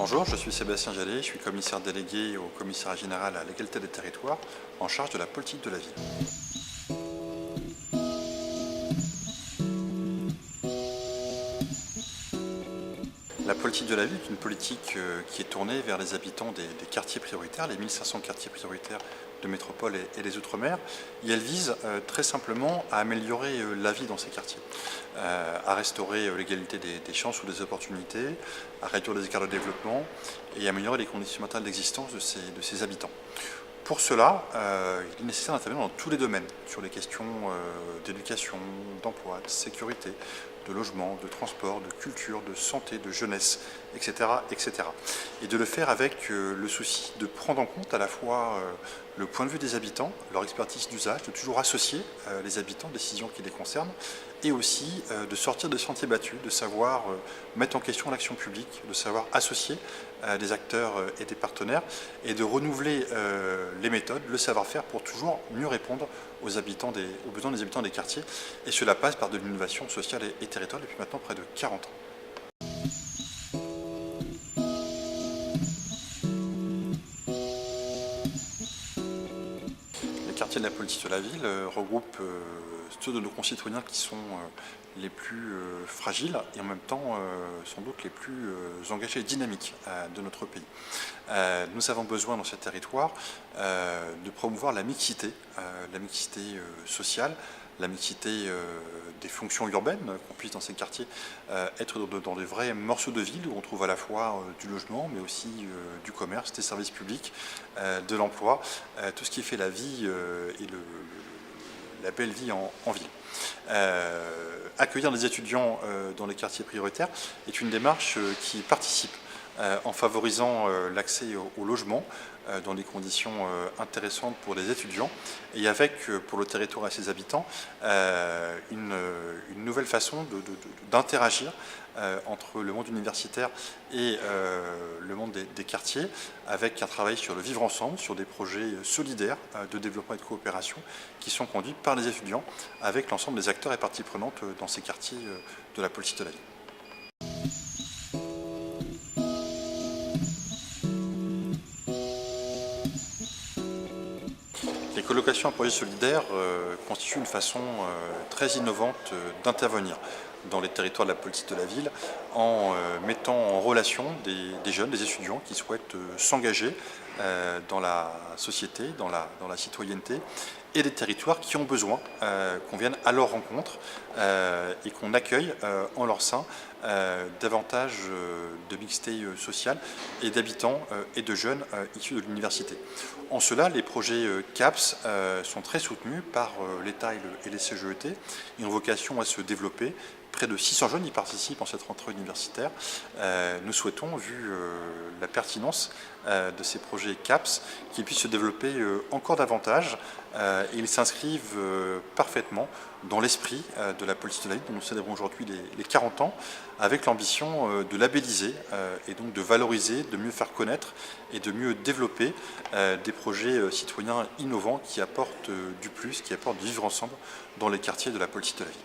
Bonjour, je suis Sébastien Jallet, je suis commissaire délégué au commissariat général à l'égalité des territoires en charge de la politique de la ville. La politique de la ville est une politique qui est tournée vers les habitants des quartiers prioritaires, les 1500 quartiers prioritaires de métropole et des Outre-mer. Et elle vise très simplement à améliorer la vie dans ces quartiers, à restaurer l'égalité des chances ou des opportunités, à réduire les écarts de développement et à améliorer les conditions matérielles d'existence de ces habitants. Pour cela, il est nécessaire d'intervenir dans tous les domaines, sur les questions d'éducation, d'emploi, de sécurité, de logement, de transport, de culture, de santé, de jeunesse, etc. etc. Et de le faire avec le souci de prendre en compte à la fois le point de vue des habitants, leur expertise d'usage, de toujours associer les habitants aux décisions qui les concernent, et aussi de sortir des sentiers battus, de savoir mettre en question l'action publique, de savoir associer des acteurs et des partenaires, et de renouveler les méthodes, le savoir-faire pour toujours mieux répondre aux besoins des habitants des quartiers. Et cela passe par de l'innovation sociale et territoriale depuis maintenant près de 40 ans. Les quartiers de la politique de la ville regroupent ceux de nos concitoyens qui sont les plus fragiles et en même temps sans doute les plus engagés et dynamiques de notre pays. Nous avons besoin dans ces territoires de promouvoir la mixité sociale, la mixité des fonctions urbaines, qu'on puisse dans ces quartiers être dans des vrais morceaux de ville où on trouve à la fois du logement mais aussi du commerce, des services publics, de l'emploi, tout ce qui fait la vie et la belle vie en ville. Accueillir des étudiants dans les quartiers prioritaires est une démarche qui participe en favorisant l'accès au logement dans des conditions intéressantes pour les étudiants et avec, pour le territoire et ses habitants, une nouvelle façon d'interagir entre le monde universitaire et le monde des quartiers, avec un travail sur le vivre ensemble, sur des projets solidaires de développement et de coopération qui sont conduits par les étudiants avec l'ensemble des acteurs et parties prenantes dans ces quartiers de la politique de la ville. Les colocations à projet solidaire constituent une façon très innovante d'intervenir dans les territoires de la politique de la ville en mettant en relation des jeunes, des étudiants qui souhaitent s'engager dans la société, dans la citoyenneté, et des territoires qui ont besoin qu'on vienne à leur rencontre et qu'on accueille en leur sein davantage de mixité sociale et d'habitants et de jeunes issus de l'université. En cela, les projets CAPS sont très soutenus par l'État et les CGET et ont vocation à se développer. Près de 600 jeunes y participent en cette rentrée universitaire. Nous souhaitons, vu la pertinence de ces projets CAPS, qu'ils puissent se développer encore davantage. Et ils s'inscrivent parfaitement dans l'esprit de la politique de la ville dont nous célébrons aujourd'hui les 40 ans, avec l'ambition de labelliser et donc de valoriser, de mieux faire connaître et de mieux développer des projets citoyens innovants qui apportent du plus, qui apportent du vivre ensemble dans les quartiers de la politique de la ville.